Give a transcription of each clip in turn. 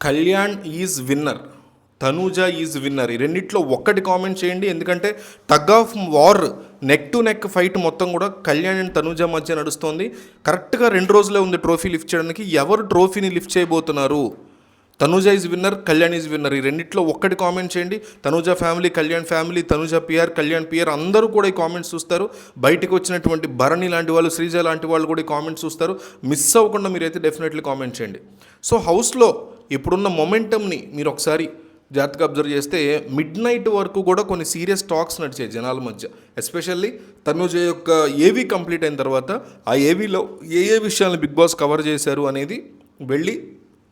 Kalyan is winner, Tanuja is winner. ఈ రెండిట్లో ఒక్కటి కామెంట్ చేయండి. ఎందుకంటే tug of war, neck to neck fight మొత్తం కూడా కళ్యాణ్ అండ్ తనూజ మధ్య నడుస్తోంది. కరెక్ట్గా 2 రోజులే ఉంది ట్రోఫీ లిఫ్ట్ చేయడానికి. ఎవరు ట్రోఫీని లిఫ్ట్ చేయబోతున్నారు? Tanuja is winner, Kalyan is winner. ఈ రెండిట్లో ఒక్కటి కామెంట్ చేయండి. Tanuja family, Kalyan family, Tanuja PR, Kalyan PR అందరూ కూడా ఈ కామెంట్స్ చూస్తారు. బయటికి వచ్చినటువంటి భరణి లాంటి వాళ్ళు, శ్రీజ లాంటి వాళ్ళు కూడా ఈ కామెంట్స్ చూస్తారు. మిస్ అవ్వకుండా మీరైతే డెఫినెట్లీ కామెంట్ చేయండి. సో హౌస్లో ఇప్పుడున్న మొమెంటమ్ని మీరు ఒకసారి జాగ్రత్తగా అబ్జర్వ్ చేస్తే మిడ్ నైట్ వరకు కూడా కొన్ని సీరియస్ టాక్స్ నడిచాయి జనాల మధ్య. ఎస్పెషల్లీ తనూజ యొక్క ఏవీ కంప్లీట్ అయిన తర్వాత ఆ ఏవీలో ఏ విషయాలను బిగ్ బాస్ కవర్ చేశారు అనేది వెళ్ళి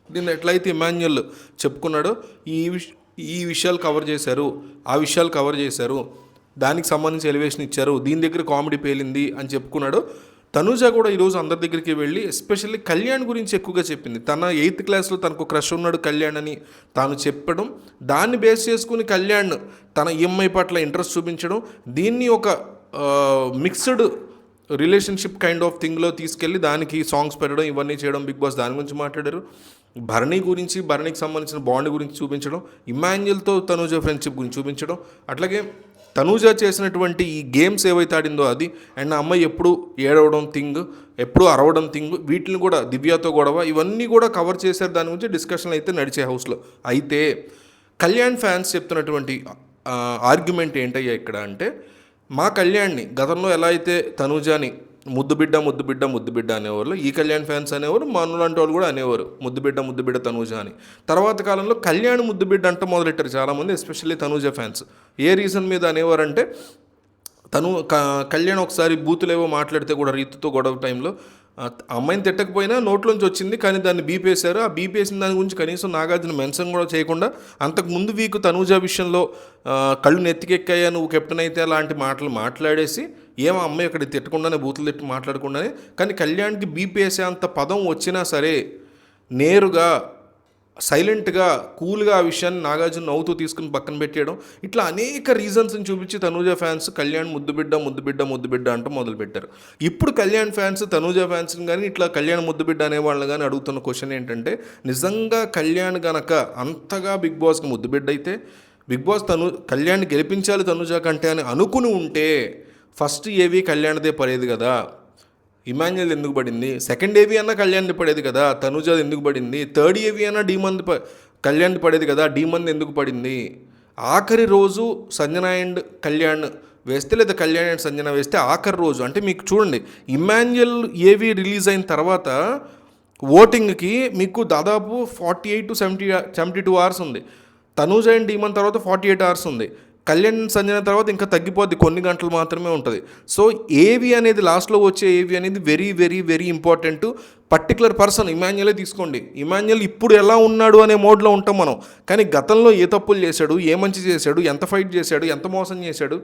దీన్ని ఎట్లయితే ఇమాన్యుయల్ చెప్పుకున్నాడో ఈ విషయాలు కవర్ చేశారు, ఆ విషయాలు కవర్ చేశారు, దానికి సంబంధించి ఎలివేషన్ ఇచ్చారు, దీని దగ్గర కామెడీ పేలింది అని చెప్పుకున్నాడు. తనూజ కూడా ఈరోజు అందరి దగ్గరికి వెళ్ళి ఎస్పెషల్లీ కళ్యాణ్ గురించి ఎక్కువగా చెప్పింది. తన 8th క్లాస్లో తనకు క్రష్ ఉన్నాడు కళ్యాణ్ అని తాను చెప్పడం, దాన్ని బేస్ చేసుకుని కళ్యాణ్ తన ఈఎంఐ పట్ల ఇంట్రెస్ట్ చూపించడం, దీన్ని ఒక మిక్స్డ్ రిలేషన్షిప్ కైండ్ ఆఫ్ థింగ్లో తీసుకెళ్ళి దానికి సాంగ్స్ పెట్టడం, ఇవన్నీ చేయడం. బిగ్ బాస్ దాని గురించి మాట్లాడారు. భరణి గురించి, భరణికి సంబంధించిన బాండ్ గురించి చూపించడం, ఇమాన్యుయల్తో తనూజ ఫ్రెండ్షిప్ గురించి చూపించడం, అట్లాగే తనూజ చేసినటువంటి ఈ గేమ్స్ ఏవైతే ఆడిందో అది, అండ్ ఆ అమ్మాయి ఎప్పుడు ఏడవడం థింగ్, ఎప్పుడు అరవడం థింగ్, వీటిని కూడా దివ్యతో గొడవ, ఇవన్నీ కూడా కవర్ చేశారు. దాని గురించి డిస్కషన్లు అయితే నడిచే హౌస్లో. అయితే కళ్యాణ్ ఫ్యాన్స్ చెప్తున్నటువంటి ఆర్గ్యుమెంట్ ఏంటయ్యా ఇక్కడ అంటే, మా కళ్యాణ్ని గతంలో ఎలా అయితే తనూజాని ముద్దుబిడ్డ ముద్దుబిడ్డ ముద్దుబిడ్డ అనేవాళ్ళు, ఈ కళ్యాణ్ ఫ్యాన్స్ అనేవారు, మనలాంటి వాళ్ళు కూడా అనేవారు ముద్దుబిడ్డ ముద్దుబిడ్డ తనూజ అని. తర్వాత కాలంలో కళ్యాణ్ ముద్దుబిడ్డ అంట మొదలెట్టారు చాలామంది, ఎస్పెషల్లీ తనూజ ఫ్యాన్స్. ఏ రీజన్ మీద అనేవారంటే, కళ్యాణ్ ఒకసారి బూతులేవో మాట్లాడితే కూడా రీతుతో గొడవ టైంలో అమ్మాయిని తిట్టకపోయినా నోట్లోంచి వచ్చింది, కానీ దాన్ని బీపేశారు. ఆ బీపేసిన దాని గురించి కనీసం నాగార్జున మెన్షన్ కూడా చేయకుండా, అంతకుముందు వీకు తనూజ విషయంలో కళ్ళు నెత్తికెక్కాయా నువ్వు కెప్టెన్ అయితే అలాంటి మాటలు మాట్లాడేసి, ఏమో అమ్మాయి అక్కడ తిట్టకుండానే బూతులు తిట్టి మాట్లాడకుండానే, కానీ కళ్యాణ్కి బీపేసే అంత పదం వచ్చినా సరే నేరుగా సైలెంట్గా కూల్గా ఆ విషయాన్ని నాగార్జున నవ్వుతూ తీసుకుని పక్కన పెట్టేయడం, ఇట్లా అనేక రీజన్స్ని చూపించి తనూజ ఫ్యాన్స్ కళ్యాణ్ ముద్దుబిడ్డ ముద్దుబిడ్డ ముద్దుబిడ్డ అంటూ మొదలుపెట్టారు. ఇప్పుడు కళ్యాణ్ ఫ్యాన్స్ తనూజ ఫ్యాన్స్ని కానీ ఇట్లా కళ్యాణ్ ముద్దుబిడ్డ అనేవాళ్ళని కానీ అడుగుతున్న క్వశ్చన్ ఏంటంటే, నిజంగా కళ్యాణ్ గనక అంతగా బిగ్ బాస్కి ముద్దుబిడ్డ అయితే, బిగ్ బాస్ కళ్యాణ్ని గెలిపించాలి తనూజ కంటే అని అనుకుని ఉంటే ఫస్ట్ ఏవి కళ్యాణ్దే పడేది కదా, ఇమాన్యుయల్ ఎందుకు పడింది? సెకండ్ ఏవి అన్నా కళ్యాణ్ది పడేది కదా, తనూజది ఎందుకు పడింది? థర్డ్ ఏవి అన్నా డీమంది కళ్యాణ్ది పడేది కదా, డీమంది ఎందుకు పడింది? ఆఖరి రోజు సంజన అండ్ కళ్యాణ్ వేస్తే, లేదా కళ్యాణ్ అండ్ సంజన వేస్తే ఆఖరి రోజు అంటే మీకు చూడండి, ఇమాన్యుయల్ ఏవి రిలీజ్ అయిన తర్వాత ఓటింగ్కి మీకు దాదాపు 48 to 72 hours ఉంది. తనూజ అండ్ డీమన్ తర్వాత 48 hours ఉంది. కళ్యాణ్ సంజన తర్వాత ఇంకా తగ్గిపోద్ది, కొన్ని గంటలు మాత్రమే ఉంటుంది. సో ఏవి అనేది లాస్ట్లో వచ్చే ఏవి అనేది very very very important. Particular person ఇమాన్యుయలే తీసుకోండి. ఇమాన్యుయల్ ఇప్పుడు ఎలా ఉన్నాడు అనే మోడ్లో ఉంటాం మనం, కానీ గతంలో ఏ తప్పులు చేశాడు, ఏ మంచి చేశాడు, ఎంత ఫైట్ చేశాడు, ఎంత మోసం చేశాడు,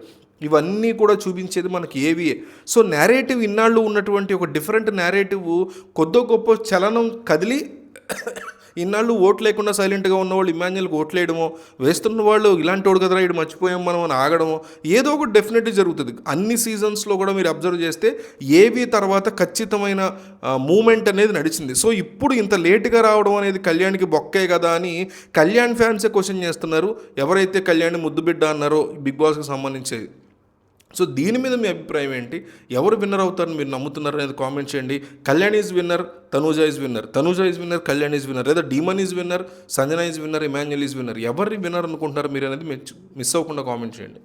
ఇవన్నీ కూడా చూపించేది మనకి ఏవియే. సో నేరేటివ్ ఇన్నాళ్ళు ఉన్నటువంటి ఒక డిఫరెంట్ నేరేటివ్ కొద్దో గొప్ప చలనం కదిలి ఇన్నాళ్ళు ఓట్లు లేకుండా సైలెంట్గా ఉన్నవాళ్ళు ఇమాన్యుయల్కి ఓట్లు వేయడమో, వేస్తున్న వాళ్ళు ఇలాంటి వాడు కదరా ఇటు మర్చిపోయాం మనం అని ఆగడమో, ఏదో ఒకటి డెఫినెట్లీ జరుగుతుంది. అన్ని సీజన్స్లో కూడా మీరు అబ్జర్వ్ చేస్తే ఏవి తర్వాత ఖచ్చితమైన మూమెంట్ అనేది నడిచింది. సో ఇప్పుడు ఇంత లేట్గా రావడం అనేది కళ్యాణ్కి బొక్కే కదా అని కళ్యాణ్ ఫ్యాన్సే క్వశ్చన్ చేస్తున్నారు, ఎవరైతే కళ్యాణ్ ముద్దుబిడ్డ అన్నారో బిగ్ బాస్కి సంబంధించేది. సో దీని మీద మీ అభిప్రాయం ఏంటి? ఎవరు విన్నర్ అవుతారని మీరు నమ్ముతున్నారు అనేది కామెంట్ చేయండి. Kalyan is winner, Tanuja is winner, Tanuja is winner, Kalyan is winner, లేదా demon is winner, Sanjana is winner, Emmanuel is winner, ఎవరి విన్నర్ అనుకుంటున్నారు మీరు అనేది మిస్ అవ్వకుండా కామెంట్ చేయండి.